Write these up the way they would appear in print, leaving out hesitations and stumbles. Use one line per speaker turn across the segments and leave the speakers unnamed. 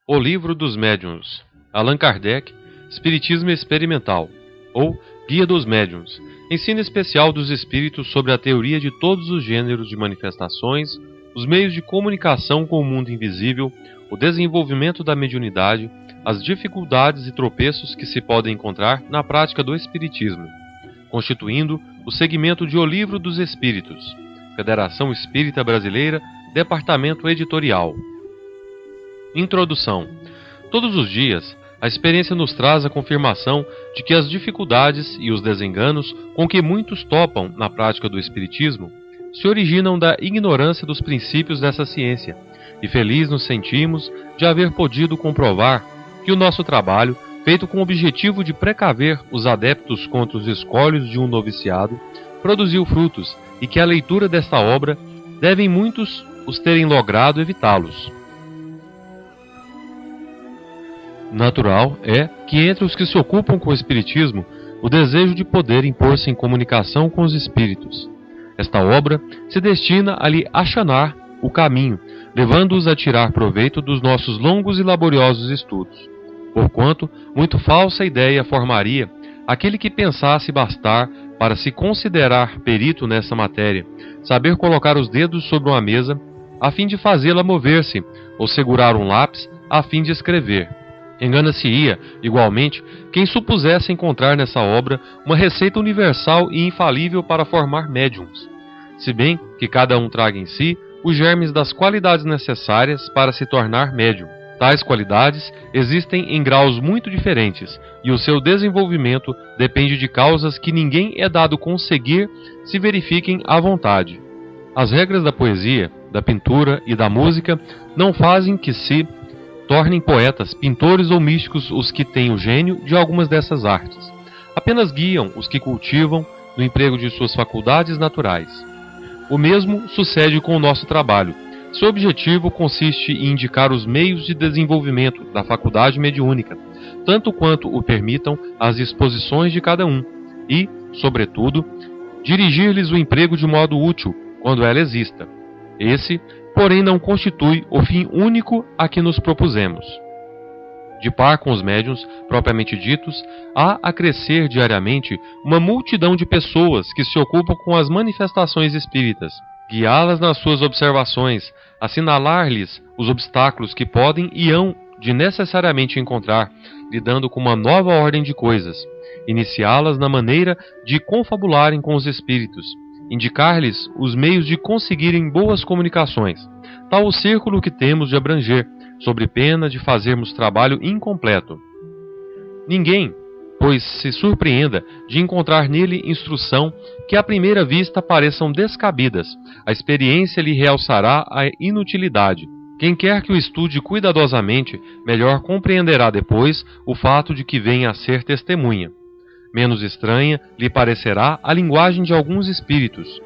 O Livro dos Médiuns, Allan Kardec, Espiritismo Experimental, ou Guia dos Médiuns, ensino especial dos espíritos sobre a teoria de todos os gêneros de manifestações, os meios de comunicação com o mundo invisível, o desenvolvimento da mediunidade, as dificuldades e tropeços que se podem encontrar na prática do espiritismo, constituindo o segmento de O Livro dos Espíritos, Federação Espírita Brasileira, Departamento Editorial. Introdução. Todos os dias, a experiência nos traz a confirmação de que as dificuldades e os desenganos com que muitos topam na prática do espiritismo se originam da ignorância dos princípios dessa ciência, e feliz nos sentimos de haver podido comprovar que o nosso trabalho, feito com o objetivo de precaver os adeptos contra os escolhos de um noviciado, produziu frutos e que a leitura desta obra devem muitos os terem logrado evitá-los. Natural é que entre os que se ocupam com o espiritismo, o desejo de poder impor-se em comunicação com os espíritos. Esta obra se destina a lhe achanar o caminho, levando-os a tirar proveito dos nossos longos e laboriosos estudos. Porquanto, muito falsa ideia formaria aquele que pensasse bastar para se considerar perito nessa matéria, saber colocar os dedos sobre uma mesa, a fim de fazê-la mover-se, ou segurar um lápis, a fim de escrever. Engana-se-ia, igualmente, quem supusesse encontrar nessa obra uma receita universal e infalível para formar médiuns, se bem que cada um traga em si os germes das qualidades necessárias para se tornar médium. Tais qualidades existem em graus muito diferentes, e o seu desenvolvimento depende de causas que ninguém é dado conseguir se verifiquem à vontade. As regras da poesia, da pintura e da música não fazem que se tornem poetas, pintores ou místicos os que têm o gênio de algumas dessas artes. Apenas guiam os que cultivam no emprego de suas faculdades naturais. O mesmo sucede com o nosso trabalho. Seu objetivo consiste em indicar os meios de desenvolvimento da faculdade mediúnica, tanto quanto o permitam as disposições de cada um, e, sobretudo, dirigir-lhes o emprego de modo útil, quando ela exista. Esse, porém, não constitui o fim único a que nos propusemos. De par com os médiuns, propriamente ditos, há a crescer diariamente uma multidão de pessoas que se ocupam com as manifestações espíritas, guiá-las nas suas observações, assinalar-lhes os obstáculos que podem e hão de necessariamente encontrar, lidando com uma nova ordem de coisas, iniciá-las na maneira de confabularem com os espíritos, indicar-lhes os meios de conseguirem boas comunicações, tal o círculo que temos de abranger, sobre pena de fazermos trabalho incompleto. Ninguém, pois, se surpreenda de encontrar nele instrução que à primeira vista pareçam descabidas. A experiência lhe realçará a inutilidade. Quem quer que o estude cuidadosamente, melhor compreenderá depois o fato de que venha a ser testemunha. Menos estranha lhe parecerá a linguagem de alguns espíritos.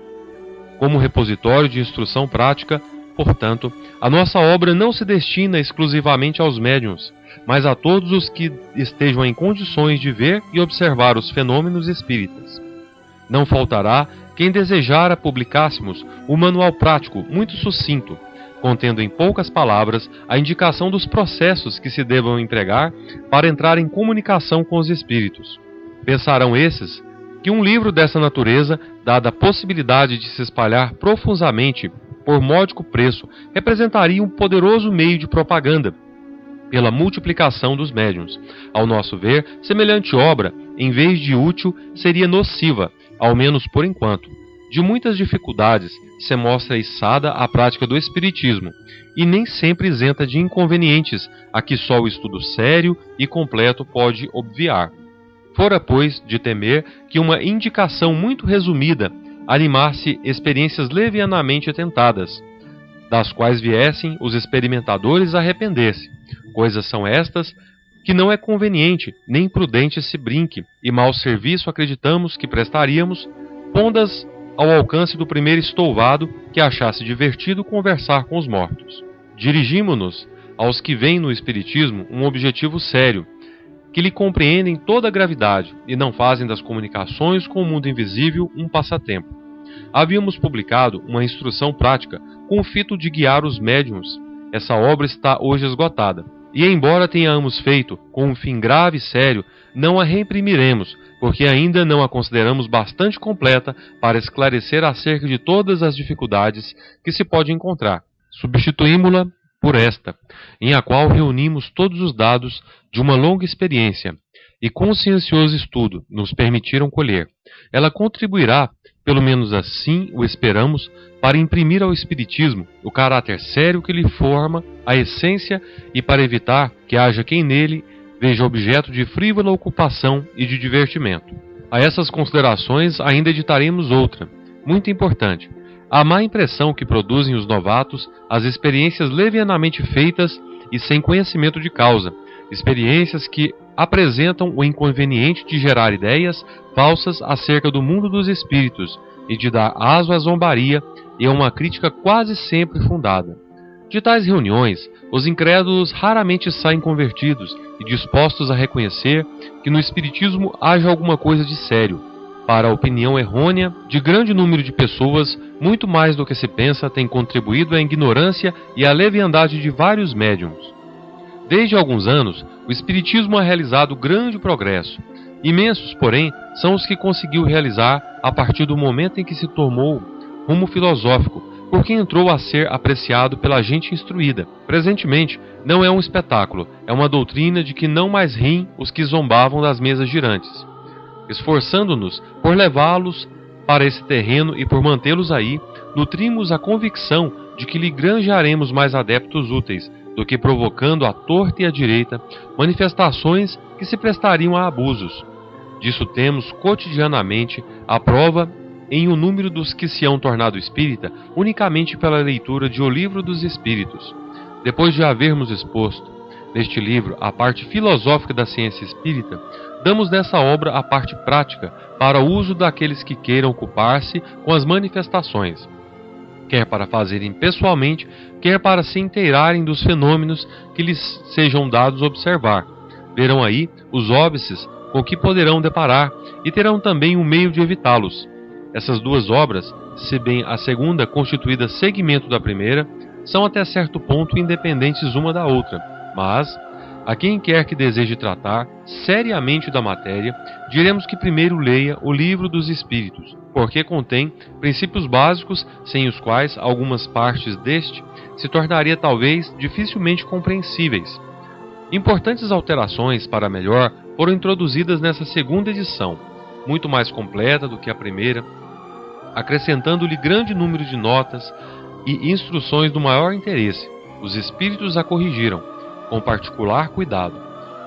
Como repositório de instrução prática, portanto, a nossa obra não se destina exclusivamente aos médiuns, mas a todos os que estejam em condições de ver e observar os fenômenos espíritas. Não faltará quem desejara publicássemos um manual prático muito sucinto, contendo em poucas palavras a indicação dos processos que se devam empregar para entrar em comunicação com os espíritos. Pensarão esses que um livro dessa natureza, dada a possibilidade de se espalhar profusamente por módico preço, representaria um poderoso meio de propaganda pela multiplicação dos médiuns. Ao nosso ver, semelhante obra, em vez de útil, seria nociva, ao menos por enquanto. De muitas dificuldades se mostra içada a prática do espiritismo, e nem sempre isenta de inconvenientes a que só o estudo sério e completo pode obviar. Fora, pois, de temer que uma indicação muito resumida animasse experiências levianamente tentadas, das quais viessem os experimentadores a arrepender-se. Coisas são estas que não é conveniente nem prudente se brinque, e mau serviço acreditamos que prestaríamos, pondo-as ao alcance do primeiro estouvado que achasse divertido conversar com os mortos. Dirigimo-nos aos que veem no espiritismo um objetivo sério, que lhe compreendem toda a gravidade e não fazem das comunicações com o mundo invisível um passatempo. Havíamos publicado uma instrução prática com o fito de guiar os médiuns. Essa obra está hoje esgotada. E embora tenhamos feito com um fim grave e sério, não a reprimiremos, porque ainda não a consideramos bastante completa para esclarecer acerca de todas as dificuldades que se pode encontrar. Substituímo-la por esta, em a qual reunimos todos os dados de uma longa experiência e consciencioso estudo nos permitiram colher. Ela contribuirá, pelo menos assim o esperamos, para imprimir ao Espiritismo o caráter sério que lhe forma a essência e para evitar que haja quem nele veja objeto de frívola ocupação e de divertimento. A essas considerações ainda editaremos outra, muito importante: a má impressão que produzem os novatos as experiências levianamente feitas e sem conhecimento de causa, experiências que apresentam o inconveniente de gerar ideias falsas acerca do mundo dos espíritos e de dar aso à zombaria e a uma crítica quase sempre fundada. De tais reuniões, os incrédulos raramente saem convertidos e dispostos a reconhecer que no espiritismo haja alguma coisa de sério. Para a opinião errônea de grande número de pessoas, muito mais do que se pensa tem contribuído a ignorância e a leviandade de vários médiuns. Desde alguns anos, o espiritismo ha realizado grande progresso. Imensos, porém, são os que conseguiu realizar a partir do momento em que se tomou rumo filosófico, porque entrou a ser apreciado pela gente instruída. Presentemente, não é um espetáculo, é uma doutrina de que não mais riem os que zombavam das mesas girantes. Esforçando-nos por levá-los para esse terreno e por mantê-los aí, nutrimos a convicção de que lhe granjearemos mais adeptos úteis do que provocando à torta e à direita manifestações que se prestariam a abusos. Disso temos cotidianamente a prova em o número dos que se hão tornado espírita unicamente pela leitura de O Livro dos Espíritos. Depois de havermos exposto neste livro a parte filosófica da ciência espírita, damos nessa obra a parte prática para o uso daqueles que queiram ocupar-se com as manifestações, quer para fazerem pessoalmente, quer para se inteirarem dos fenômenos que lhes sejam dados observar. Verão aí os óbices com que poderão deparar e terão também um meio de evitá-los. Essas duas obras, se bem a segunda constituída segmento da primeira, são até certo ponto independentes uma da outra, mas a quem quer que deseje tratar seriamente da matéria, diremos que primeiro leia o Livro dos Espíritos, porque contém princípios básicos sem os quais algumas partes deste se tornaria talvez dificilmente compreensíveis. Importantes alterações para melhor foram introduzidas nessa segunda edição, muito mais completa do que a primeira, acrescentando-lhe grande número de notas e instruções do maior interesse. Os espíritos a corrigiram, com particular cuidado.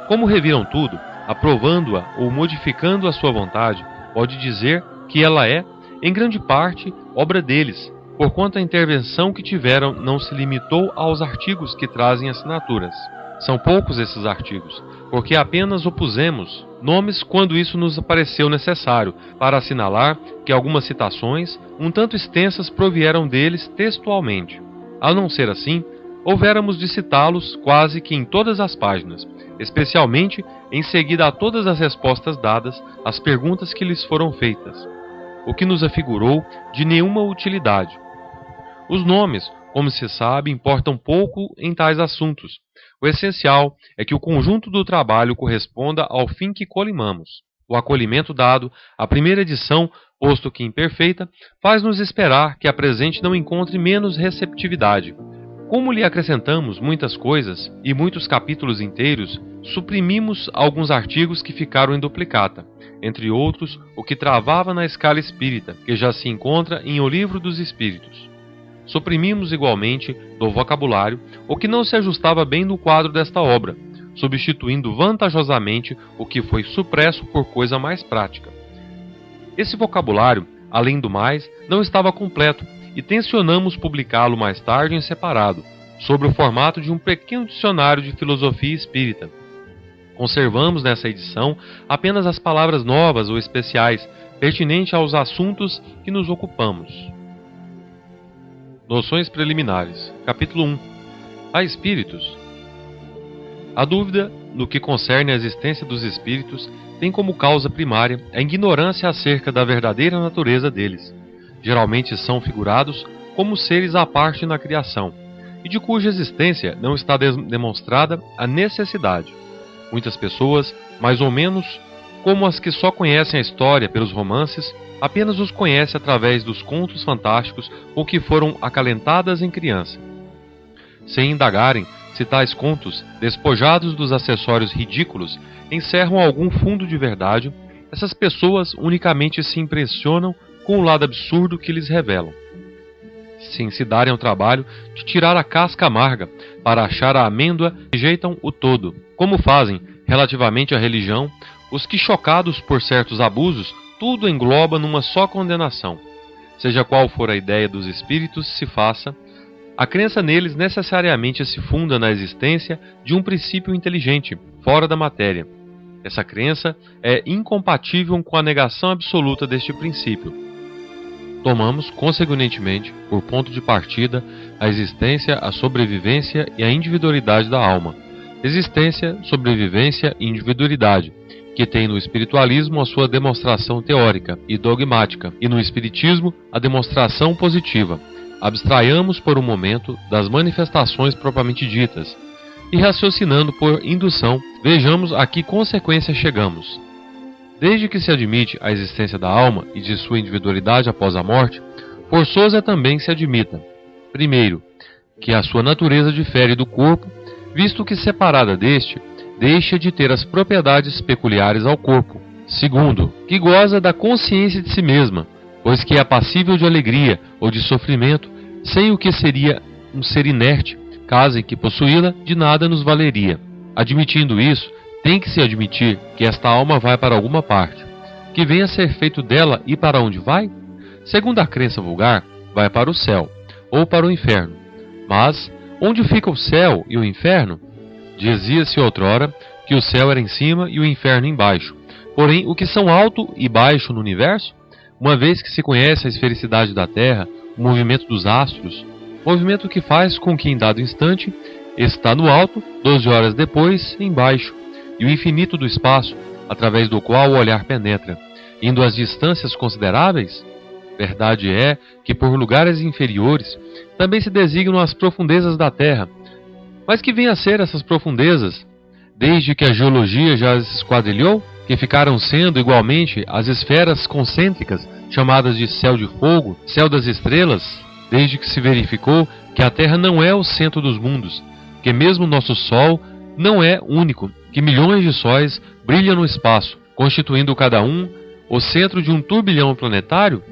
Como reviram tudo, aprovando-a ou modificando a sua vontade, pode dizer que ela é, em grande parte, obra deles, porquanto a intervenção que tiveram não se limitou aos artigos que trazem assinaturas. São poucos esses artigos, porque apenas opusemos nomes quando isso nos pareceu necessário, para assinalar que algumas citações, um tanto extensas, provieram deles textualmente. A não ser assim, houvéramos de citá-los quase que em todas as páginas, especialmente em seguida a todas as respostas dadas às perguntas que lhes foram feitas, o que nos afigurou de nenhuma utilidade. Os nomes, como se sabe, importam pouco em tais assuntos. O essencial é que o conjunto do trabalho corresponda ao fim que colimamos. O acolhimento dado à primeira edição, posto que imperfeita, faz-nos esperar que a presente não encontre menos receptividade. Como lhe acrescentamos muitas coisas e muitos capítulos inteiros, suprimimos alguns artigos que ficaram em duplicata, entre outros o que travava na escala espírita, que já se encontra em O Livro dos Espíritos. Suprimimos igualmente do vocabulário o que não se ajustava bem no quadro desta obra, substituindo vantajosamente o que foi supresso por coisa mais prática. Esse vocabulário, além do mais, não estava completo e tencionamos publicá-lo mais tarde em separado, sob o formato de um pequeno dicionário de filosofia espírita. Conservamos nessa edição apenas as palavras novas ou especiais pertinentes aos assuntos que nos ocupamos. Noções preliminares. Capítulo 1. Há espíritos. A dúvida no que concerne à existência dos espíritos tem como causa primária a ignorância acerca da verdadeira natureza deles. Geralmente são figurados como seres à parte na criação, e de cuja existência não está demonstrada a necessidade. Muitas pessoas, mais ou menos como as que só conhecem a história pelos romances, apenas os conhecem através dos contos fantásticos ou que foram acalentadas em criança. Sem indagarem se tais contos, despojados dos acessórios ridículos, encerram algum fundo de verdade, essas pessoas unicamente se impressionam com o lado absurdo que lhes revelam. Sem se darem ao trabalho de tirar a casca amarga para achar a amêndoa, rejeitam o todo, como fazem, relativamente à religião, os que, chocados por certos abusos, tudo engloba numa só condenação. Seja qual for a ideia dos espíritos se faça, a crença neles necessariamente se funda na existência de um princípio inteligente, fora da matéria. Essa crença é incompatível com a negação absoluta deste princípio. Tomamos, consequentemente, por ponto de partida, a existência, a sobrevivência e a individualidade da alma. Existência, sobrevivência e individualidade, que tem no espiritualismo a sua demonstração teórica e dogmática, e no espiritismo a demonstração positiva. Abstraiamos por um momento das manifestações propriamente ditas, e raciocinando por indução, vejamos a que consequência chegamos. Desde que se admite a existência da alma e de sua individualidade após a morte, forçoso é também que se admita, primeiro, que a sua natureza difere do corpo, visto que separada deste, deixa de ter as propriedades peculiares ao corpo. Segundo, que goza da consciência de si mesma, pois que é passível de alegria ou de sofrimento, sem o que seria um ser inerte, caso em que possuí-la de nada nos valeria. Admitindo isso, tem que se admitir que esta alma vai para alguma parte. Que venha a ser feito dela e para onde vai? Segundo a crença vulgar, vai para o céu, ou para o inferno. Mas, onde fica o céu e o inferno? Dizia-se outrora que o céu era em cima e o inferno embaixo. Porém, o que são alto e baixo no universo? Uma vez que se conhece a esfericidade da Terra, o movimento dos astros, movimento que faz com que em dado instante está no alto, 12 horas depois embaixo, e o infinito do espaço, através do qual o olhar penetra, indo às distâncias consideráveis? Verdade é que por lugares inferiores também se designam as profundezas da Terra. Mas que vêm a ser essas profundezas, desde que a geologia já as esquadrilhou? Que ficaram sendo igualmente as esferas concêntricas, chamadas de céu de fogo, céu das estrelas, desde que se verificou que a Terra não é o centro dos mundos, que mesmo nosso Sol não é único, que milhões de sóis brilham no espaço, constituindo cada um o centro de um turbilhão planetário?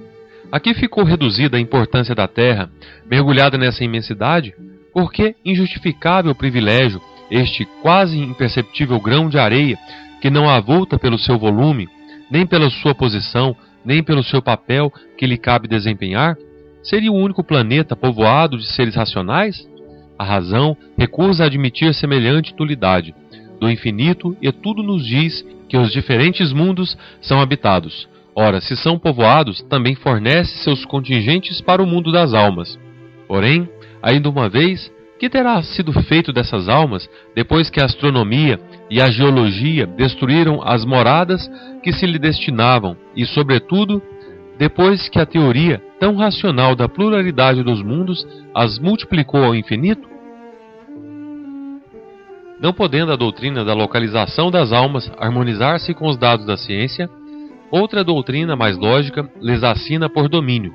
Aqui ficou reduzida a importância da Terra, mergulhada nessa imensidade, porque injustificável privilégio, este quase imperceptível grão de areia, que não avulta pelo seu volume, nem pela sua posição, nem pelo seu papel que lhe cabe desempenhar, seria o único planeta povoado de seres racionais? A razão recusa admitir semelhante nulidade do infinito e tudo nos diz que os diferentes mundos são habitados. Ora, se são povoados, também fornece seus contingentes para o mundo das almas. Porém, ainda uma vez, que terá sido feito dessas almas depois que a astronomia e a geologia destruíram as moradas que se lhe destinavam e, sobretudo, depois que a teoria tão racional da pluralidade dos mundos as multiplicou ao infinito? Não podendo a doutrina da localização das almas harmonizar-se com os dados da ciência, outra doutrina mais lógica lhes assina por domínio,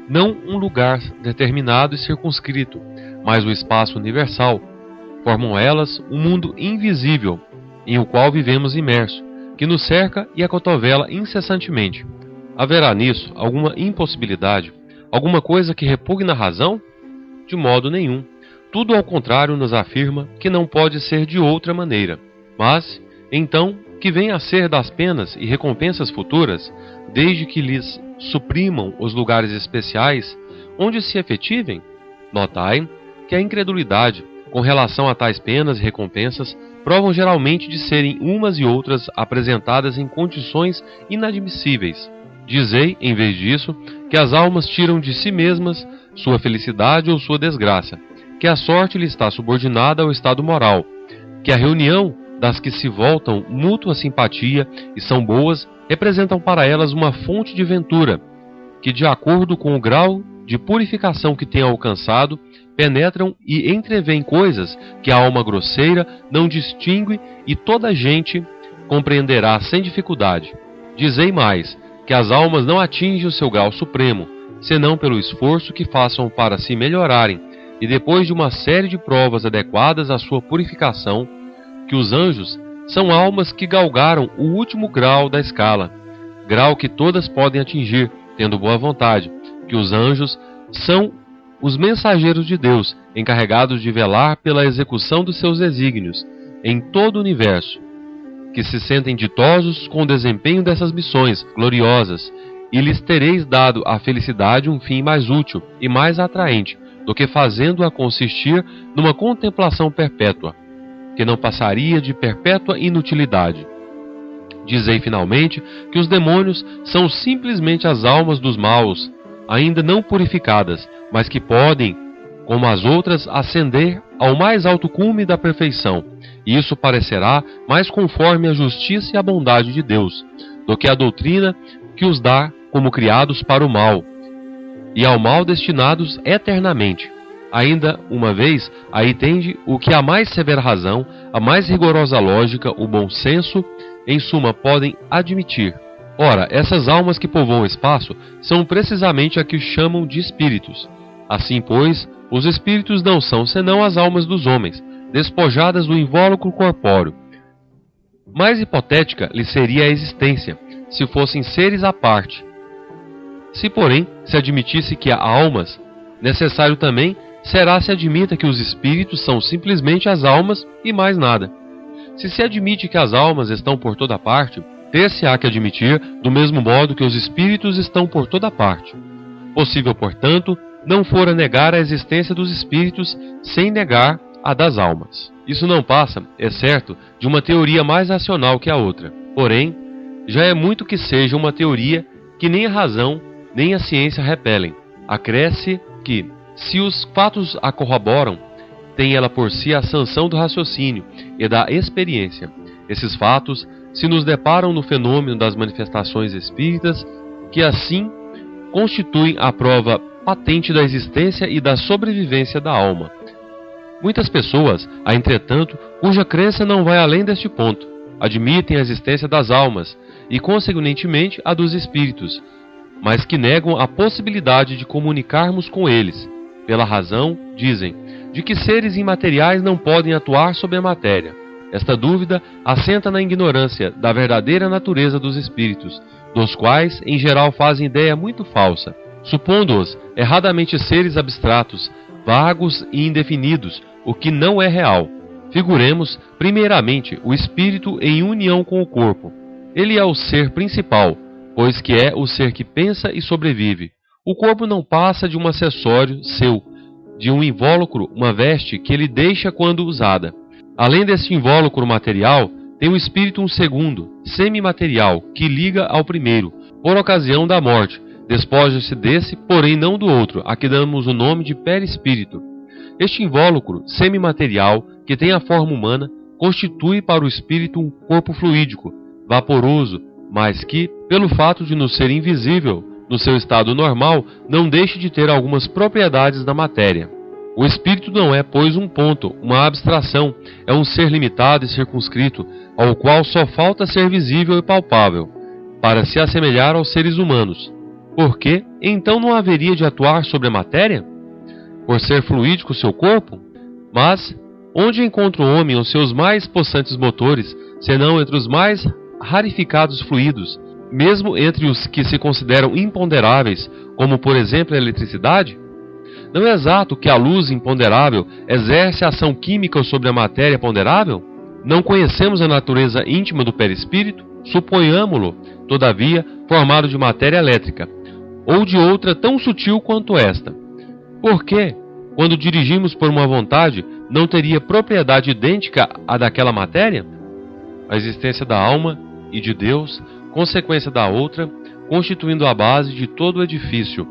não um lugar determinado e circunscrito, mas o espaço universal. Formam elas um mundo invisível, em o qual vivemos imerso, que nos cerca e acotovela incessantemente. Haverá nisso alguma impossibilidade, alguma coisa que repugna a razão? De modo nenhum. Tudo ao contrário nos afirma que não pode ser de outra maneira. Mas, então, que venha a ser das penas e recompensas futuras, desde que lhes suprimam os lugares especiais onde se efetivem? Notai que a incredulidade, com relação a tais penas e recompensas, provam geralmente de serem umas e outras apresentadas em condições inadmissíveis. Dizei, em vez disso, que as almas tiram de si mesmas sua felicidade ou sua desgraça, que a sorte lhe está subordinada ao estado moral, que a reunião das que se voltam mútua simpatia e são boas representam para elas uma fonte de ventura, que, de acordo com o grau de purificação que tem alcançado, penetram e entreveem coisas que a alma grosseira não distingue e toda a gente compreenderá sem dificuldade. Dizei mais, que as almas não atingem o seu grau supremo, senão pelo esforço que façam para se melhorarem, e depois de uma série de provas adequadas à sua purificação, que os anjos são almas que galgaram o último grau da escala, grau que todas podem atingir, tendo boa vontade, que os anjos são os mensageiros de Deus, encarregados de velar pela execução dos seus desígnios em todo o universo, que se sentem ditosos com o desempenho dessas missões gloriosas, e lhes tereis dado à felicidade um fim mais útil e mais atraente do que fazendo-a consistir numa contemplação perpétua, que não passaria de perpétua inutilidade. Dizei finalmente que os demônios são simplesmente as almas dos maus, ainda não purificadas, mas que podem, como as outras, ascender ao mais alto cume da perfeição, e isso parecerá mais conforme a justiça e a bondade de Deus, do que a doutrina que os dá como criados para o mal, e ao mal destinados eternamente. Ainda uma vez, aí tende o que a mais severa razão, a mais rigorosa lógica, o bom senso, em suma, podem admitir. Ora, essas almas que povoam o espaço são precisamente a que chamam de espíritos. Assim, pois, os espíritos não são senão as almas dos homens, despojadas do invólucro corpóreo. Mais hipotética lhe seria a existência, se fossem seres à parte. Se, porém, se admitisse que há almas, necessário também será se admita que os espíritos são simplesmente as almas e mais nada. Se se admite que as almas estão por toda parte, ter-se-á que admitir do mesmo modo que os espíritos estão por toda parte. Possível, portanto, não fora negar a existência dos espíritos sem negar a das almas. Isso não passa, é certo, de uma teoria mais racional que a outra. Porém, já é muito que seja uma teoria que nem a razão nem a ciência repelem. Acresce que, se os fatos a corroboram, tem ela por si a sanção do raciocínio e da experiência. Esses fatos se nos deparam no fenômeno das manifestações espíritas, que assim constituem a prova patente da existência e da sobrevivência da alma. Muitas pessoas, há entretanto, cuja crença não vai além deste ponto, admitem a existência das almas e, consequentemente, a dos espíritos, mas que negam a possibilidade de comunicarmos com eles, pela razão, dizem, de que seres imateriais não podem atuar sobre a matéria. Esta dúvida assenta na ignorância da verdadeira natureza dos espíritos, dos quais, em geral, fazem ideia muito falsa, supondo-os erradamente seres abstratos, vagos e indefinidos, o que não é real. Figuremos, primeiramente, o espírito em união com o corpo. Ele é o ser principal, pois que é o ser que pensa e sobrevive. O corpo não passa de um acessório seu, de um invólucro, uma veste que ele deixa quando usada. Além desse invólucro material, tem o espírito um segundo, semimaterial, que liga ao primeiro, por ocasião da morte. Despoja-se desse, porém não do outro, a que damos o nome de perispírito. Este invólucro semimaterial, que tem a forma humana, constitui para o espírito um corpo fluídico, vaporoso, mas que, pelo fato de nos ser invisível, no seu estado normal, não deixe de ter algumas propriedades da matéria. O espírito não é, pois, um ponto, uma abstração, é um ser limitado e circunscrito, ao qual só falta ser visível e palpável, para se assemelhar aos seres humanos. Por que, então, não haveria de atuar sobre a matéria? Por ser fluídico seu corpo? Mas, onde encontra o homem os seus mais possantes motores, senão entre os mais rarificados fluidos, mesmo entre os que se consideram imponderáveis, como por exemplo a eletricidade? Não é exato que a luz imponderável exerce ação química sobre a matéria ponderável? Não conhecemos a natureza íntima do perispírito? Suponhamo-lo, todavia, formado de matéria elétrica, ou de outra tão sutil quanto esta. Por que, quando dirigimos por uma vontade, não teria propriedade idêntica à daquela matéria? A existência da alma e de Deus, consequência da outra, constituindo a base de todo o edifício.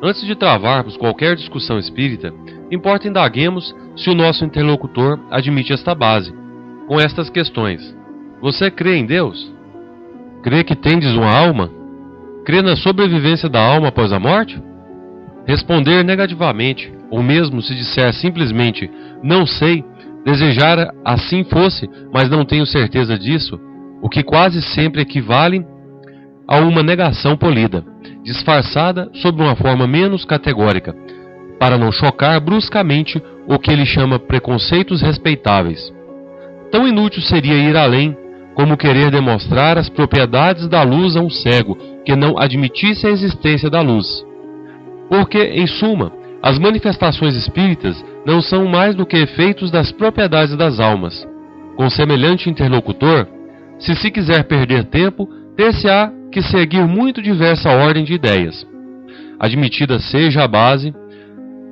Antes de travarmos qualquer discussão espírita, importa indaguemos se o nosso interlocutor admite esta base, com estas questões. Você crê em Deus? Crê que tendes uma alma? Crê na sobrevivência da alma após a morte? Responder negativamente, ou mesmo se disser simplesmente não sei, desejar assim fosse, mas não tenho certeza disso, o que quase sempre equivale a uma negação polida, disfarçada sob uma forma menos categórica, para não chocar bruscamente o que ele chama preconceitos respeitáveis. Tão inútil seria ir além, como querer demonstrar as propriedades da luz a um cego que não admitisse a existência da luz. Porque, em suma, as manifestações espíritas não são mais do que efeitos das propriedades das almas. Com semelhante interlocutor, se quiser perder tempo, ter-se-á que seguir muito diversa ordem de ideias. Admitida seja a base,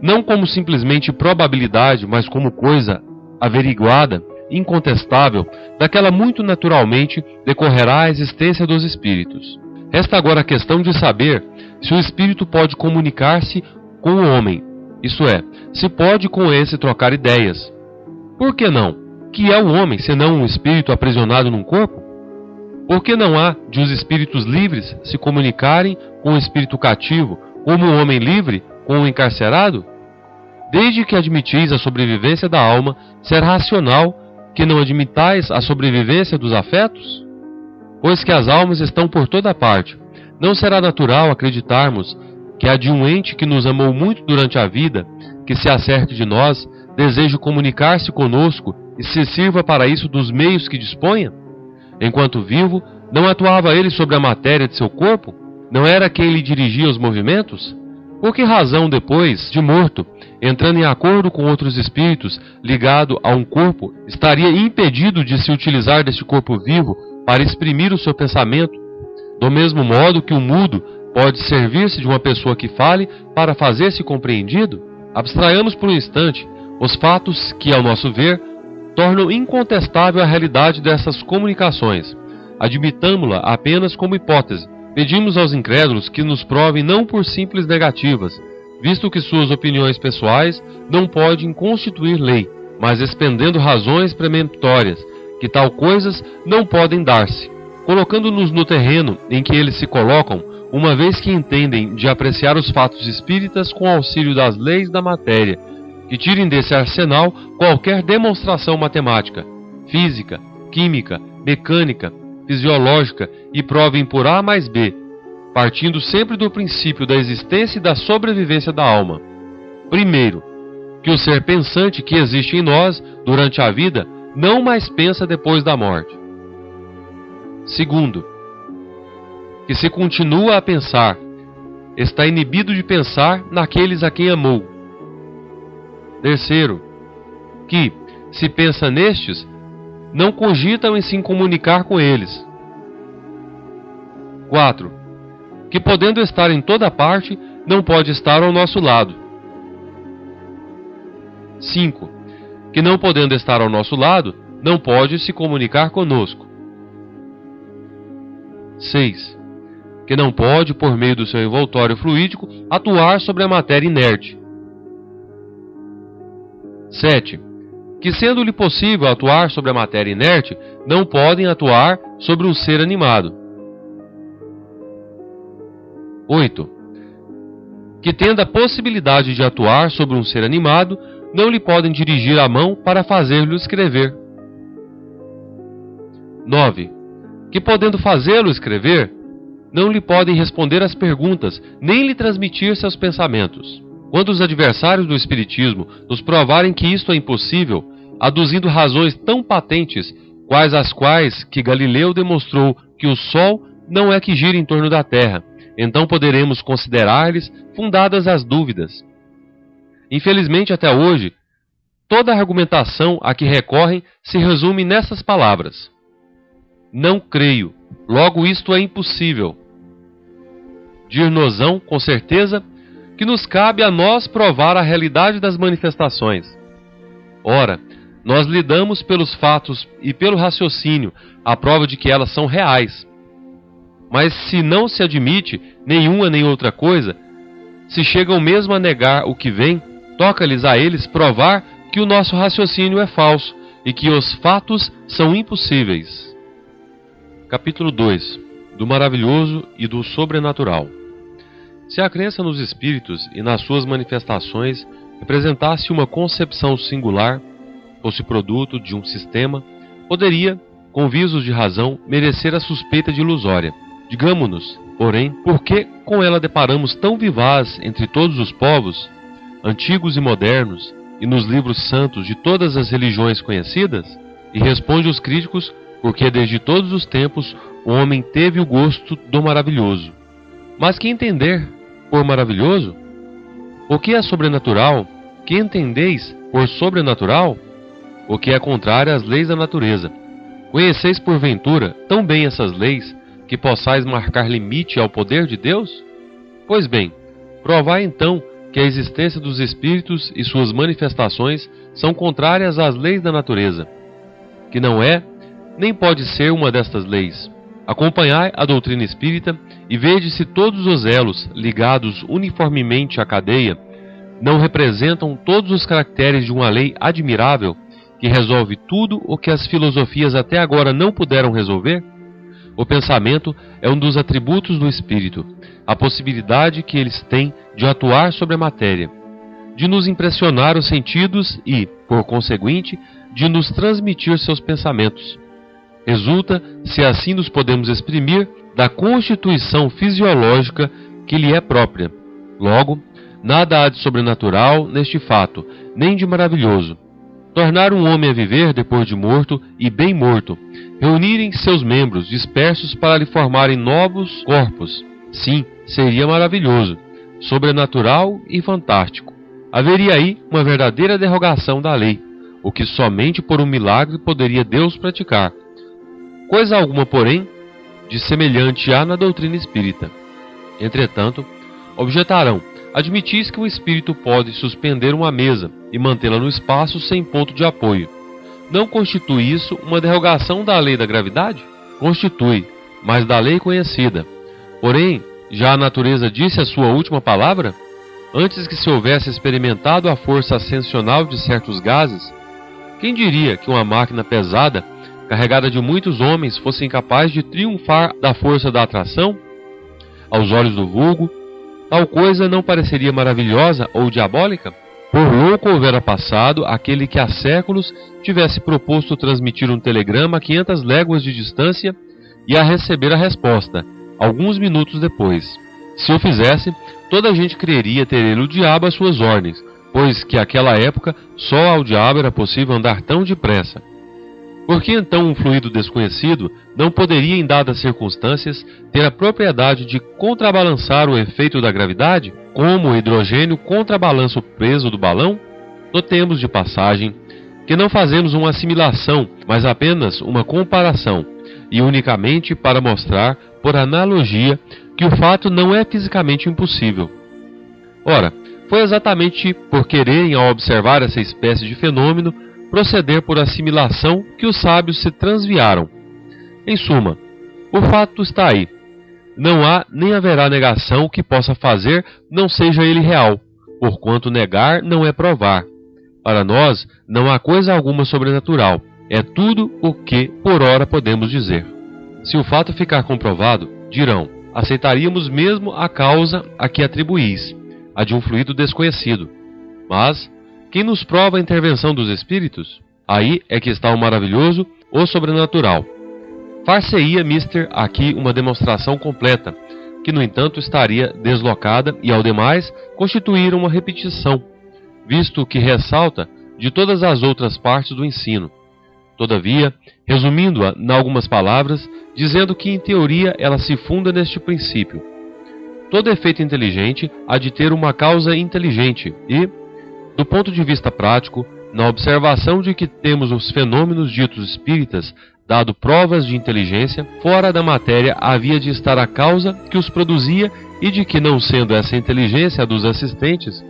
não como simplesmente probabilidade, mas como coisa averiguada, incontestável, daquela muito naturalmente decorrerá a existência dos espíritos. Resta agora a questão de saber se o espírito pode comunicar-se com o homem, isto é, se pode com esse trocar ideias. Por que não? Que é o homem, senão um espírito aprisionado num corpo? Por que não há de os espíritos livres se comunicarem com o espírito cativo, como o homem livre com o encarcerado? Desde que admitis a sobrevivência da alma, será racional que não admitais a sobrevivência dos afetos? Pois que as almas estão por toda parte, não será natural acreditarmos que há de um ente que nos amou muito durante a vida, que se acerte de nós, deseje comunicar-se conosco e se sirva para isso dos meios que disponha? Enquanto vivo, não atuava ele sobre a matéria de seu corpo? Não era quem lhe dirigia os movimentos? Por que razão, depois de morto, entrando em acordo com outros espíritos, ligado a um corpo, estaria impedido de se utilizar deste corpo vivo para exprimir o seu pensamento, do mesmo modo que o mudo pode servir-se de uma pessoa que fale para fazer-se compreendido? Abstraiamos por um instante os fatos que, ao nosso ver, tornam incontestável a realidade dessas comunicações. Admitamo-la apenas como hipótese. Pedimos aos incrédulos que nos provem não por simples negativas, visto que suas opiniões pessoais não podem constituir lei, mas expendendo razões preemptórias, que tal coisas não podem dar-se, colocando-nos no terreno em que eles se colocam, uma vez que entendem de apreciar os fatos espíritas com auxílio das leis da matéria, que tirem desse arsenal qualquer demonstração matemática, física, química, mecânica, fisiológica e provem por A mais B, partindo sempre do princípio da existência e da sobrevivência da alma. Primeiro, que o ser pensante que existe em nós durante a vida não mais pensa depois da morte. Segundo, que se continua a pensar, está inibido de pensar naqueles a quem amou. Terceiro, que, se pensa nestes, não cogitam em se comunicar com eles. 4. Que podendo estar em toda parte, não pode estar ao nosso lado. 5. Que não podendo estar ao nosso lado, não pode se comunicar conosco. 6. Que não pode, por meio do seu envoltório fluídico, atuar sobre a matéria inerte. 7. Que, sendo-lhe possível atuar sobre a matéria inerte, não podem atuar sobre um ser animado. 8. Que, tendo a possibilidade de atuar sobre um ser animado, não lhe podem dirigir a mão para fazer-lhe escrever. 9. Que, podendo fazê-lo escrever, não lhe podem responder às perguntas, nem lhe transmitir seus pensamentos. Quando os adversários do Espiritismo nos provarem que isto é impossível, aduzindo razões tão patentes, quais as quais que Galileu demonstrou que o Sol não é que gira em torno da Terra, então poderemos considerar-lhes fundadas as dúvidas. Infelizmente, até hoje, toda a argumentação a que recorrem se resume nessas palavras: não creio, logo isto é impossível. Dir-nos-ão, com certeza, que nos cabe a nós provar a realidade das manifestações. Ora, nós lidamos pelos fatos e pelo raciocínio a prova de que elas são reais. Mas se não se admite nenhuma nem outra coisa, se chegam mesmo a negar o que vem, toca-lhes a eles provar que o nosso raciocínio é falso e que os fatos são impossíveis. Capítulo 2. Do maravilhoso e do sobrenatural. Se a crença nos espíritos e nas suas manifestações representasse uma concepção singular, fosse produto de um sistema, poderia, com visos de razão, merecer a suspeita de ilusória. Digamo-nos, porém, por que com ela deparamos tão vivaz entre todos os povos, antigos e modernos, e nos livros santos de todas as religiões conhecidas? E responde os críticos, porque desde todos os tempos o homem teve o gosto do maravilhoso. Mas que entender por maravilhoso? O que é sobrenatural? Que entendeis por sobrenatural? O que é contrário às leis da natureza? Conheceis porventura tão bem essas leis, que possais marcar limite ao poder de Deus? Pois bem, provai então que a existência dos espíritos e suas manifestações são contrárias às leis da natureza, que não é, nem pode ser uma destas leis. Acompanhai a doutrina espírita e vede se todos os elos ligados uniformemente à cadeia não representam todos os caracteres de uma lei admirável que resolve tudo o que as filosofias até agora não puderam resolver? O pensamento é um dos atributos do espírito, a possibilidade que eles têm de atuar sobre a matéria, de nos impressionar os sentidos e, por conseguinte, de nos transmitir seus pensamentos. Resulta, se assim nos podemos exprimir, da constituição fisiológica que lhe é própria. Logo, nada há de sobrenatural neste fato, nem de maravilhoso. Tornar um homem a viver depois de morto e bem morto, reunirem seus membros dispersos para lhe formarem novos corpos. Sim, seria maravilhoso, sobrenatural e fantástico. Haveria aí uma verdadeira derrogação da lei, o que somente por um milagre poderia Deus praticar. Coisa alguma, porém, de semelhante há na doutrina espírita. Entretanto, objetarão: admitis que um espírito pode suspender uma mesa e mantê-la no espaço sem ponto de apoio. Não constitui isso uma derrogação da lei da gravidade? Constitui, mas da lei conhecida. Porém, já a natureza disse a sua última palavra? Antes que se houvesse experimentado a força ascensional de certos gases, quem diria que uma máquina pesada, carregada de muitos homens, fosse incapaz de triunfar da força da atração? Aos olhos do vulgo, tal coisa não pareceria maravilhosa ou diabólica? Por louco houvera passado aquele que há séculos tivesse proposto transmitir um telegrama a 500 léguas de distância e a receber a resposta, alguns minutos depois. Se o fizesse, toda a gente creeria ter ele o diabo às suas ordens, pois que naquela época só ao diabo era possível andar tão depressa. Por que então um fluido desconhecido não poderia, em dadas circunstâncias, ter a propriedade de contrabalançar o efeito da gravidade, como o hidrogênio contrabalança o peso do balão? Notemos de passagem que não fazemos uma assimilação, mas apenas uma comparação, e unicamente para mostrar, por analogia, que o fato não é fisicamente impossível. Ora, foi exatamente por quererem, ao observar essa espécie de fenômeno, proceder por assimilação que os sábios se transviaram. Em suma, o fato está aí. Não há nem haverá negação que possa fazer não seja ele real, porquanto negar não é provar. Para nós, não há coisa alguma sobrenatural, é tudo o que por ora podemos dizer. Se o fato ficar comprovado, dirão: aceitaríamos mesmo a causa a que atribuís, a de um fluido desconhecido. Mas quem nos prova a intervenção dos espíritos? Aí é que está o maravilhoso ou sobrenatural. Far-se-ia, mister, aqui uma demonstração completa, que no entanto estaria deslocada e, ao demais, constituir uma repetição, visto que ressalta de todas as outras partes do ensino. Todavia, resumindo-a em algumas palavras, dizendo que em teoria ela se funda neste princípio: todo efeito inteligente há de ter uma causa inteligente e, do ponto de vista prático, na observação de que temos os fenômenos ditos espíritas dado provas de inteligência, fora da matéria havia de estar a causa que os produzia e de que, não sendo essa inteligência a dos assistentes,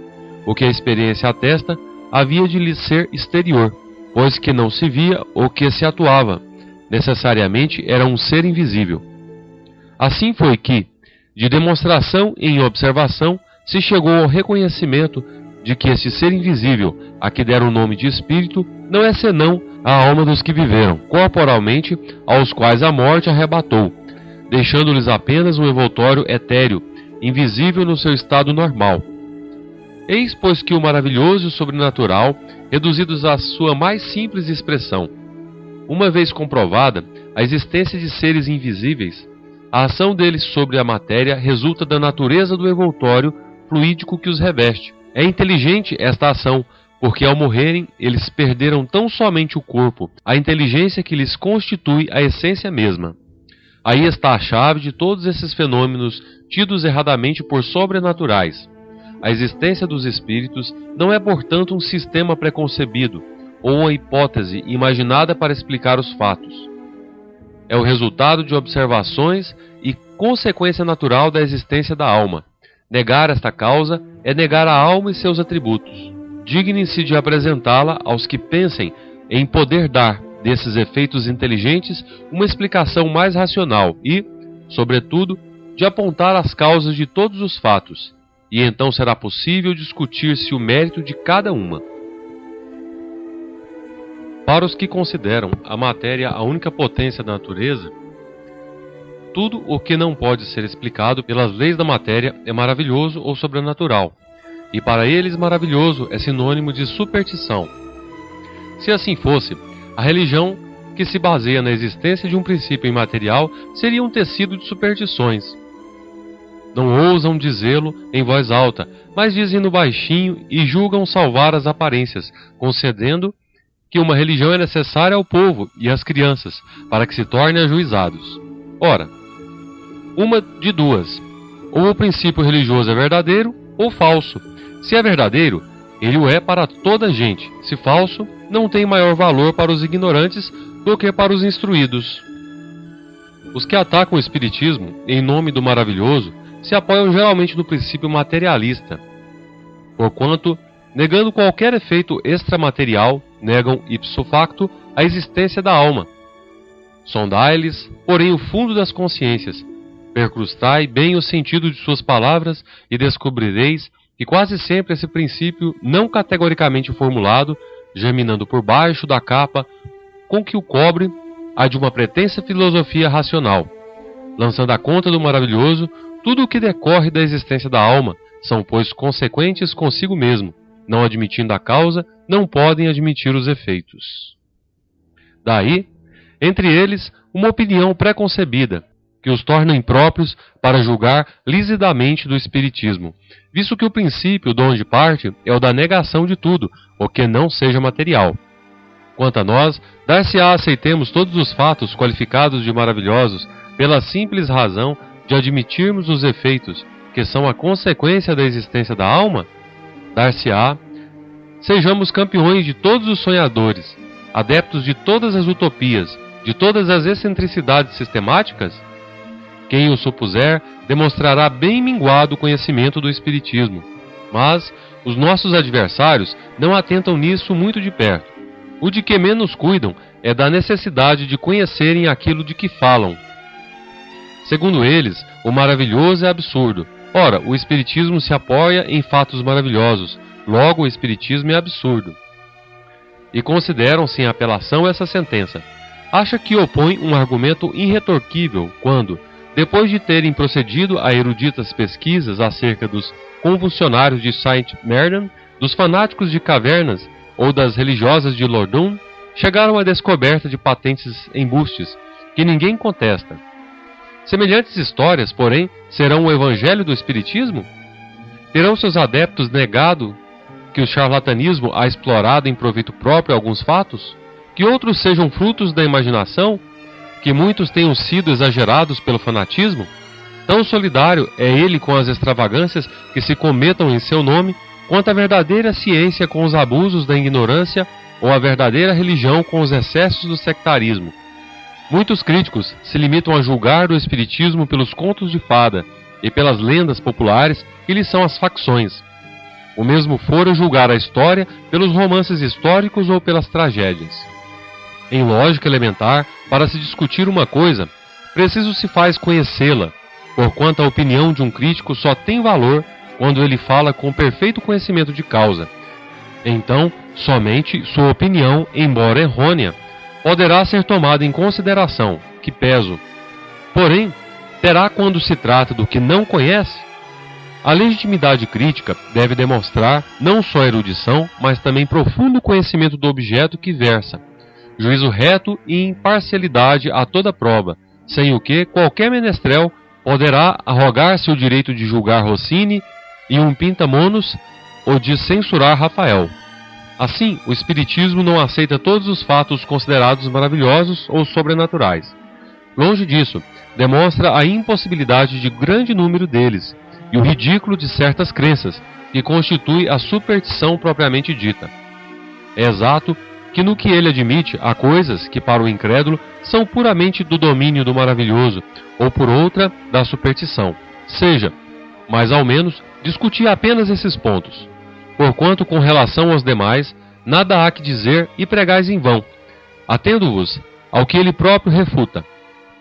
o que a experiência atesta, havia de lhe ser exterior, pois que não se via o que se atuava, necessariamente era um ser invisível. Assim foi que, de demonstração em observação, se chegou ao reconhecimento de que este ser invisível, a que deram o nome de espírito, não é senão a alma dos que viveram, corporalmente, aos quais a morte arrebatou, deixando-lhes apenas um envoltório etéreo, invisível no seu estado normal. Eis, pois, que o maravilhoso e o sobrenatural, reduzidos à sua mais simples expressão, uma vez comprovada a existência de seres invisíveis, a ação deles sobre a matéria resulta da natureza do envoltório fluídico que os reveste. É inteligente esta ação, porque ao morrerem eles perderam tão somente o corpo, a inteligência que lhes constitui a essência mesma. Aí está a chave de todos esses fenômenos tidos erradamente por sobrenaturais. A existência dos espíritos não é, portanto, um sistema preconcebido ou uma hipótese imaginada para explicar os fatos. É o resultado de observações e consequência natural da existência da alma. Negar esta causa é negar a alma e seus atributos. Dignem-se de apresentá-la aos que pensem em poder dar desses efeitos inteligentes uma explicação mais racional e, sobretudo, de apontar as causas de todos os fatos, e então será possível discutir-se o mérito de cada uma. Para os que consideram a matéria a única potência da natureza, tudo o que não pode ser explicado pelas leis da matéria é maravilhoso ou sobrenatural, e para eles maravilhoso é sinônimo de superstição. Se assim fosse, a religião que se baseia na existência de um princípio imaterial seria um tecido de superstições. Não ousam dizê-lo em voz alta, mas dizem-no baixinho e julgam salvar as aparências, concedendo que uma religião é necessária ao povo e às crianças, para que se tornem ajuizados. Ora, uma de duas: ou o princípio religioso é verdadeiro ou falso. Se é verdadeiro, ele o é para toda a gente. Se falso, não tem maior valor para os ignorantes do que para os instruídos. Os que atacam o espiritismo em nome do maravilhoso se apoiam geralmente no princípio materialista, porquanto, negando qualquer efeito extramaterial, negam ipso facto a existência da alma. Sondai-lhes, porém, o fundo das consciências, percrustai bem o sentido de suas palavras e descobrireis que quase sempre esse princípio não categoricamente formulado, germinando por baixo da capa com que o cobre, há de uma pretensa filosofia racional, lançando à conta do maravilhoso tudo o que decorre da existência da alma, são, pois, consequentes consigo mesmo, não admitindo a causa, não podem admitir os efeitos. Daí, entre eles, uma opinião preconcebida, que os torna impróprios para julgar lisidamente do espiritismo, visto que o princípio de onde parte é o da negação de tudo, o que não seja material. Quanto a nós, dar-se-á aceitemos todos os fatos qualificados de maravilhosos pela simples razão de admitirmos os efeitos que são a consequência da existência da alma? Dar-se-á sejamos campeões de todos os sonhadores, adeptos de todas as utopias, de todas as excentricidades sistemáticas? Quem o supuser demonstrará bem minguado o conhecimento do espiritismo, mas os nossos adversários não atentam nisso muito de perto. O de que menos cuidam é da necessidade de conhecerem aquilo de que falam. Segundo eles, o maravilhoso é absurdo. Ora, o espiritismo se apoia em fatos maravilhosos, logo o espiritismo é absurdo. E consideram sem apelação essa sentença. Acha que opõe um argumento irretorquível quando, depois de terem procedido a eruditas pesquisas acerca dos convulsionários de Saint-Merdan, dos fanáticos de cavernas ou das religiosas de Lourdun, chegaram à descoberta de patentes embustes que ninguém contesta. Semelhantes histórias, porém, serão o evangelho do espiritismo? Terão seus adeptos negado que o charlatanismo ha explorado em proveito próprio alguns fatos? Que outros sejam frutos da imaginação? Que muitos tenham sido exagerados pelo fanatismo? Tão solidário é ele com as extravagâncias que se cometam em seu nome, quanto a verdadeira ciência com os abusos da ignorância ou a verdadeira religião com os excessos do sectarismo. Muitos críticos se limitam a julgar o espiritismo pelos contos de fada e pelas lendas populares que lhes são as facções. O mesmo fora julgar a história pelos romances históricos ou pelas tragédias. Em lógica elementar, para se discutir uma coisa, preciso se faz conhecê-la, porquanto a opinião de um crítico só tem valor quando ele fala com perfeito conhecimento de causa. Então, somente sua opinião, embora errônea, poderá ser tomada em consideração, que peso. Porém, terá quando se trata do que não conhece? A legitimidade crítica deve demonstrar não só erudição, mas também profundo conhecimento do objeto que versa, juízo reto e imparcialidade a toda prova, sem o que qualquer menestrel poderá arrogar-se o direito de julgar Rossini e um Pintamonos ou de censurar Rafael. Assim, o Espiritismo não aceita todos os fatos considerados maravilhosos ou sobrenaturais. Longe disso, demonstra a impossibilidade de grande número deles e o ridículo de certas crenças, que constitui a superstição propriamente dita. É exato que no que ele admite há coisas que para o incrédulo são puramente do domínio do maravilhoso, ou por outra, da superstição. Seja, mas ao menos, discutir apenas esses pontos. Porquanto com relação aos demais, nada há que dizer e pregais em vão, atendo-vos ao que ele próprio refuta.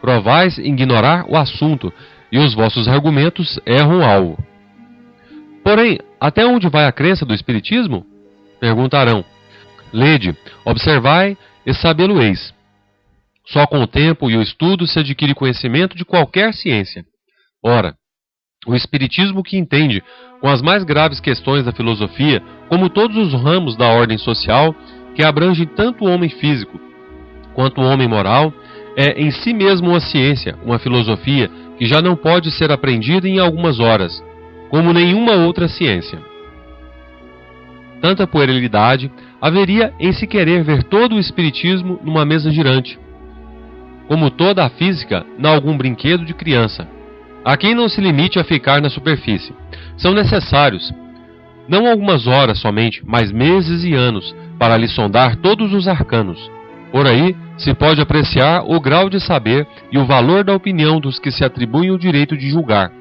Provais ignorar o assunto, e os vossos argumentos erram o alvo. Porém, até onde vai a crença do Espiritismo? Perguntarão. Lede, observai e sabê-lo-eis. Só com o tempo e o estudo se adquire conhecimento de qualquer ciência. Ora, o Espiritismo que entende com as mais graves questões da filosofia, como todos os ramos da ordem social, que abrangem tanto o homem físico quanto o homem moral, é em si mesmo uma ciência, uma filosofia que já não pode ser aprendida em algumas horas, como nenhuma outra ciência. Tanta puerilidade haveria em se querer ver todo o Espiritismo numa mesa girante, como toda a física em algum brinquedo de criança. Há quem não se limite a ficar na superfície. São necessários, não algumas horas somente, mas meses e anos, para lhe sondar todos os arcanos. Por aí se pode apreciar o grau de saber e o valor da opinião dos que se atribuem o direito de julgar,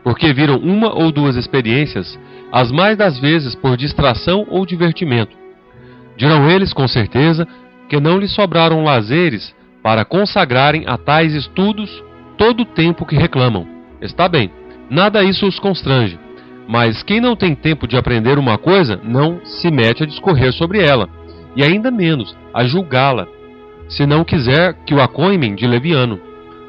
porque viram uma ou duas experiências, as mais das vezes por distração ou divertimento. Dirão eles, com certeza, que não lhes sobraram lazeres para consagrarem a tais estudos todo o tempo que reclamam. Está bem, nada isso os constrange, mas quem não tem tempo de aprender uma coisa não se mete a discorrer sobre ela, e ainda menos a julgá-la, se não quiser que o acoimem de leviano.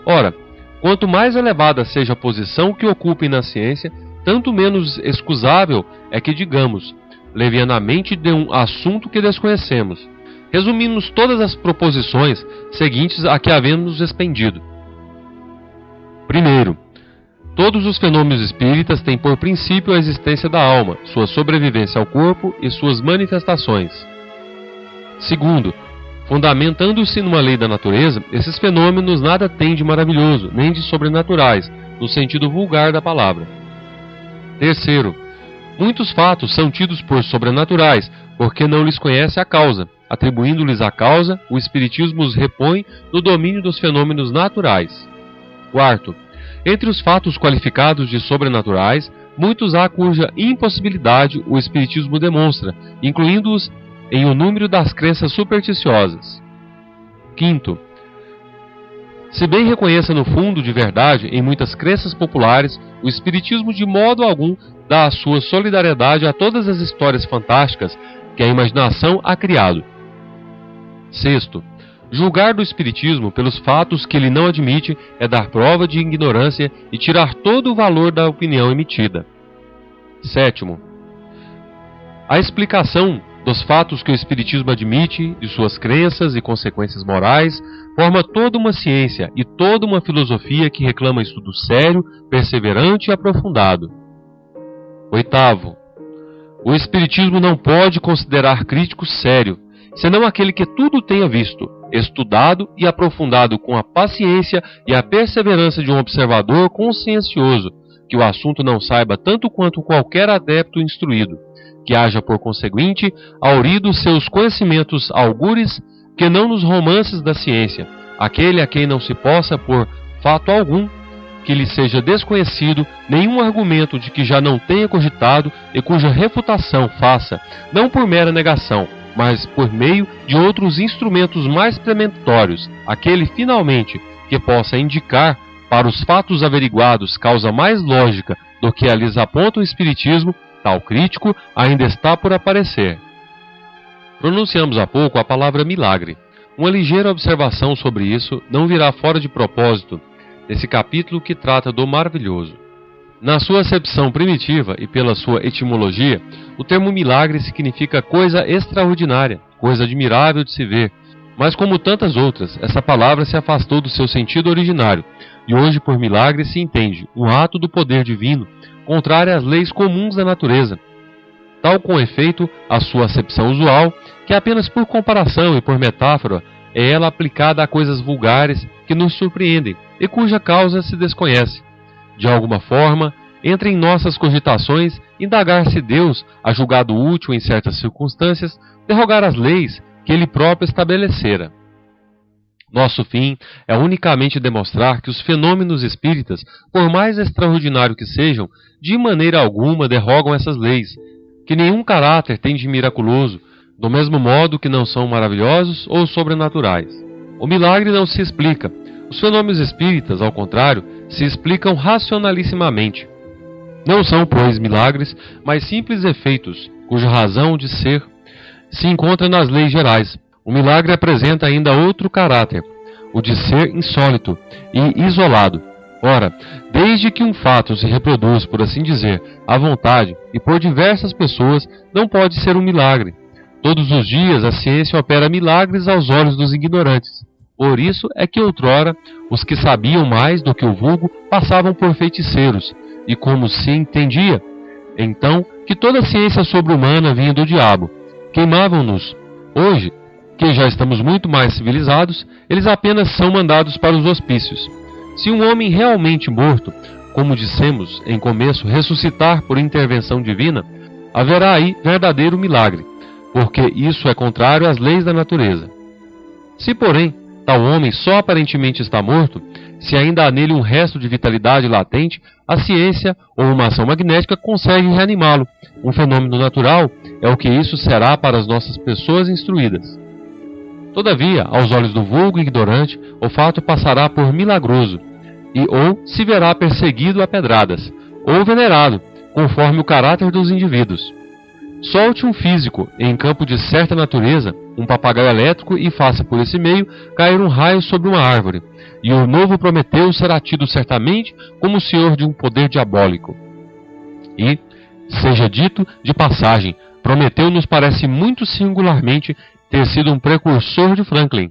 Ora, quanto mais elevada seja a posição que ocupem na ciência, tanto menos excusável é que digamos levianamente de um assunto que desconhecemos. Resumimos todas as proposições seguintes a que havemos expendido. Primeiro, todos os fenômenos espíritas têm por princípio a existência da alma, sua sobrevivência ao corpo e suas manifestações. Segundo, fundamentando-se numa lei da natureza, esses fenômenos nada têm de maravilhoso, nem de sobrenaturais, no sentido vulgar da palavra. Terceiro, muitos fatos são tidos por sobrenaturais, porque não lhes conhece a causa. Atribuindo-lhes a causa, o Espiritismo os repõe no domínio dos fenômenos naturais. Quarto, entre os fatos qualificados de sobrenaturais, muitos há cuja impossibilidade o Espiritismo demonstra, incluindo-os em o número das crenças supersticiosas. Quinto, se bem reconheça no fundo de verdade em muitas crenças populares, o Espiritismo de modo algum dá a sua solidariedade a todas as histórias fantásticas que a imaginação ha criado. Sexto, julgar do Espiritismo pelos fatos que ele não admite é dar prova de ignorância e tirar todo o valor da opinião emitida. Sétimo, a explicação dos fatos que o Espiritismo admite, de suas crenças e consequências morais, forma toda uma ciência e toda uma filosofia que reclama estudo sério, perseverante e aprofundado. Oitavo, o Espiritismo não pode considerar crítico sério, senão aquele que tudo tenha visto, estudado e aprofundado com a paciência e a perseverança de um observador consciencioso, que o assunto não saiba tanto quanto qualquer adepto instruído, que haja por conseguinte aurido seus conhecimentos algures que não nos romances da ciência, aquele a quem não se possa por fato algum que lhe seja desconhecido nenhum argumento de que já não tenha cogitado e cuja refutação faça, não por mera negação, mas por meio de outros instrumentos mais prementórios, aquele finalmente que possa indicar para os fatos averiguados causa mais lógica do que a lhes aponta o Espiritismo. Tal crítico ainda está por aparecer. Pronunciamos há pouco a palavra milagre. Uma ligeira observação sobre isso não virá fora de propósito nesse capítulo que trata do maravilhoso. Na sua acepção primitiva e pela sua etimologia, o termo milagre significa coisa extraordinária, coisa admirável de se ver. Mas como tantas outras, essa palavra se afastou do seu sentido originário, e hoje por milagre se entende um ato do poder divino, contrário às leis comuns da natureza. Tal com efeito a sua acepção usual, que apenas por comparação e por metáfora é ela aplicada a coisas vulgares que nos surpreendem e cuja causa se desconhece. De alguma forma, entra em nossas cogitações indagar se Deus há julgado útil em certas circunstâncias derrogar as leis que Ele próprio estabelecera. Nosso fim é unicamente demonstrar que os fenômenos espíritas, por mais extraordinário que sejam, de maneira alguma derrogam essas leis, que nenhum caráter tem de miraculoso, do mesmo modo que não são maravilhosos ou sobrenaturais. O milagre não se explica. Os fenômenos espíritas, ao contrário, se explicam racionalissimamente. Não são, pois, milagres, mas simples efeitos, cuja razão de ser se encontra nas leis gerais. O milagre apresenta ainda outro caráter, o de ser insólito e isolado. Ora, desde que um fato se reproduz, por assim dizer, à vontade e por diversas pessoas, não pode ser um milagre. Todos os dias a ciência opera milagres aos olhos dos ignorantes. Por isso é que outrora os que sabiam mais do que o vulgo passavam por feiticeiros, e como se entendia, então, que toda a ciência sobre-humana vinha do diabo. Queimavam-nos. Hoje, que já estamos muito mais civilizados, eles apenas são mandados para os hospícios. Se um homem realmente morto, como dissemos em começo, ressuscitar por intervenção divina, haverá aí verdadeiro milagre, porque isso é contrário às leis da natureza. Se, porém, tal homem só aparentemente está morto, se ainda há nele um resto de vitalidade latente, a ciência ou uma ação magnética consegue reanimá-lo. Um fenômeno natural é o que isso será para as nossas pessoas instruídas. Todavia, aos olhos do vulgo ignorante, o fato passará por milagroso, e ou se verá perseguido a pedradas, ou venerado, conforme o caráter dos indivíduos. Solte um físico em campo de certa natureza, um papagaio elétrico, e faça por esse meio cair um raio sobre uma árvore, e o novo Prometeu será tido certamente como o senhor de um poder diabólico. E, seja dito de passagem, Prometeu nos parece muito singularmente ter sido um precursor de Franklin.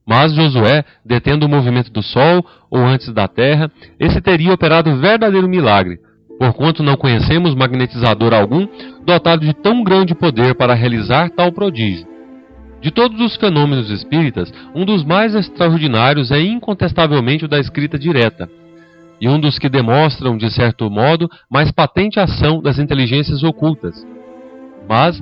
Mas Josué, detendo o movimento do Sol, ou antes da Terra, esse teria operado verdadeiro milagre, porquanto não conhecemos magnetizador algum dotado de tão grande poder para realizar tal prodígio. De todos os fenômenos espíritas, um dos mais extraordinários é incontestavelmente o da escrita direta, e um dos que demonstram, de certo modo, mais patente ação das inteligências ocultas. Mas,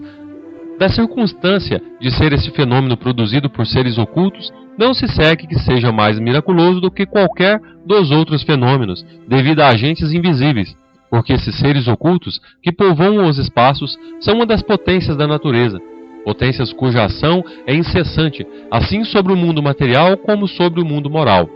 da circunstância de ser esse fenômeno produzido por seres ocultos, não se segue que seja mais miraculoso do que qualquer dos outros fenômenos, devido a agentes invisíveis, porque esses seres ocultos, que povoam os espaços, são uma das potências da natureza, potências cuja ação é incessante, assim sobre o mundo material como sobre o mundo moral.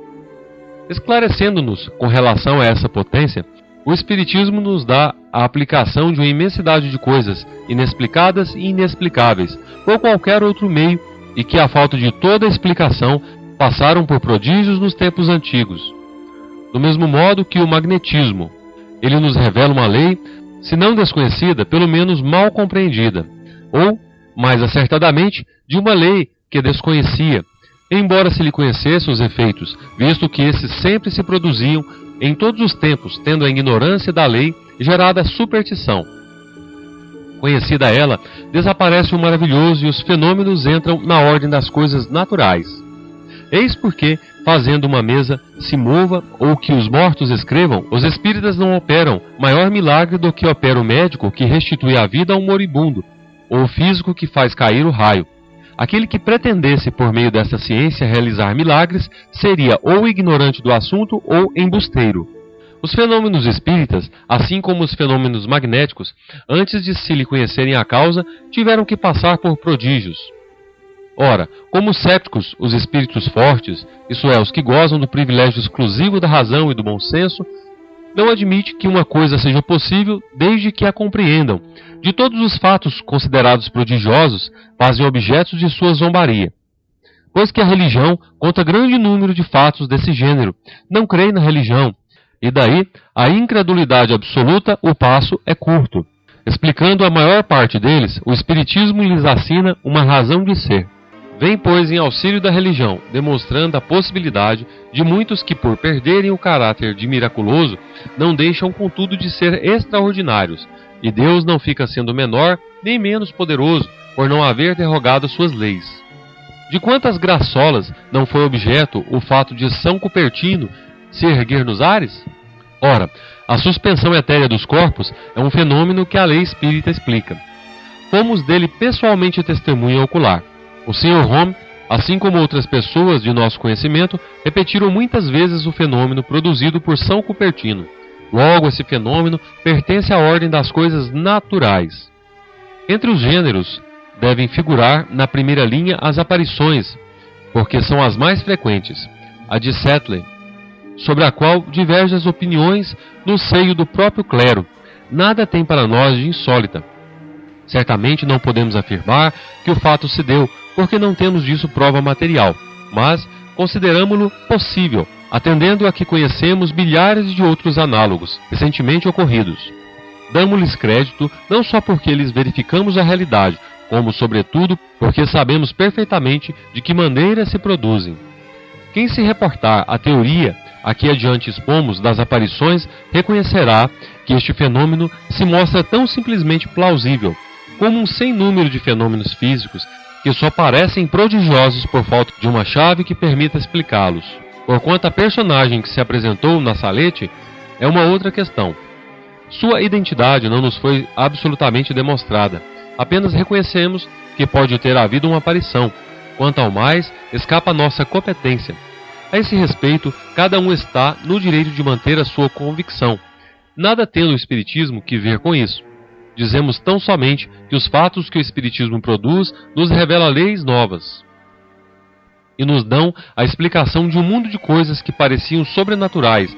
Esclarecendo-nos com relação a essa potência, o Espiritismo nos dá a aplicação de uma imensidade de coisas inexplicadas e inexplicáveis por qualquer outro meio e que, à falta de toda explicação, passaram por prodígios nos tempos antigos. Do mesmo modo que o magnetismo, ele nos revela uma lei, se não desconhecida, pelo menos mal compreendida, ou, mais acertadamente, de uma lei que desconhecia, embora se lhe conhecesse os efeitos, visto que esses sempre se produziam em todos os tempos, tendo a ignorância da lei gerada a superstição. Conhecida ela, desaparece o maravilhoso e os fenômenos entram na ordem das coisas naturais. Eis porque, fazendo uma mesa se mova ou que os mortos escrevam, os espíritas não operam maior milagre do que opera o médico que restitui a vida a um moribundo, ou o físico que faz cair o raio. Aquele que pretendesse, por meio dessa ciência, realizar milagres, seria ou ignorante do assunto ou embusteiro. Os fenômenos espíritas, assim como os fenômenos magnéticos, antes de se lhe conhecerem a causa, tiveram que passar por prodígios. Ora, como os sépticos, os espíritos fortes, isso é, os que gozam do privilégio exclusivo da razão e do bom senso, não admite que uma coisa seja possível desde que a compreendam. De todos os fatos considerados prodigiosos, fazem objetos de sua zombaria. Pois que a religião conta grande número de fatos desse gênero, não creem na religião, E daí, a incredulidade absoluta, o passo é curto. Explicando a maior parte deles, o Espiritismo lhes assina uma razão de ser. Vem, pois, em auxílio da religião, demonstrando a possibilidade de muitos que, por perderem o caráter de miraculoso, não deixam, contudo, de ser extraordinários, e Deus não fica sendo menor nem menos poderoso por não haver derrogado suas leis. De quantas graçolas não foi objeto o fato de São Cupertino se erguer nos ares? Ora, a suspensão etérea dos corpos é um fenômeno que a lei espírita explica. Fomos dele pessoalmente testemunha ocular. O Sr. Home, assim como outras pessoas de nosso conhecimento, repetiram muitas vezes o fenômeno produzido por São Cupertino. Logo, esse fenômeno pertence à ordem das coisas naturais. Entre os gêneros, devem figurar na primeira linha as aparições, porque são as mais frequentes. A de Setley, sobre a qual divergem as opiniões no seio do próprio clero, nada tem para nós de insólita. Certamente não podemos afirmar que o fato se deu, porque não temos disso prova material, mas consideramo-lo possível, atendendo a que conhecemos milhares de outros análogos, recentemente ocorridos. Damos-lhes crédito não só porque lhes verificamos a realidade, como, sobretudo, porque sabemos perfeitamente de que maneira se produzem. Quem se reportar à teoria a que adiante expomos das aparições, reconhecerá que este fenômeno se mostra tão simplesmente plausível, como um sem número de fenômenos físicos que só parecem prodigiosos por falta de uma chave que permita explicá-los. Porquanto a personagem que se apresentou na Salete é uma outra questão. Sua identidade não nos foi absolutamente demonstrada. Apenas reconhecemos que pode ter havido uma aparição. Quanto ao mais, escapa a nossa competência. A esse respeito, cada um está no direito de manter a sua convicção, nada tendo o Espiritismo que ver com isso. Dizemos tão somente que os fatos que o Espiritismo produz nos revela leis novas e nos dão a explicação de um mundo de coisas que pareciam sobrenaturais,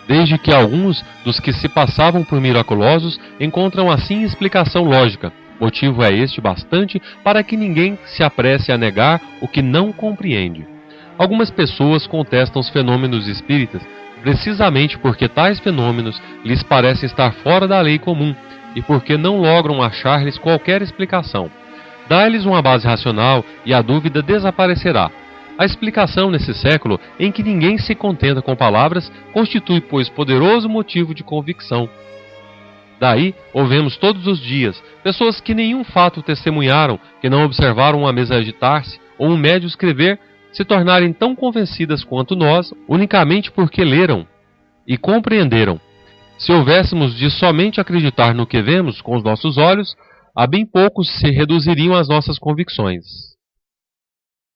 desde que alguns dos que se passavam por miraculosos encontram assim explicação lógica. Motivo é este bastante para que ninguém se apresse a negar o que não compreende. Algumas pessoas contestam os fenômenos espíritas precisamente porque tais fenômenos lhes parecem estar fora da lei comum e porque não logram achar-lhes qualquer explicação. Dá-lhes uma base racional e a dúvida desaparecerá. A explicação nesse século, em que ninguém se contenta com palavras, constitui, pois, poderoso motivo de convicção. Daí, ouvemos todos os dias pessoas que nenhum fato testemunharam, que não observaram uma mesa agitar-se ou um médio escrever, se tornarem tão convencidas quanto nós, unicamente porque leram e compreenderam. Se houvéssemos de somente acreditar no que vemos com os nossos olhos, a bem poucos se reduziriam as nossas convicções.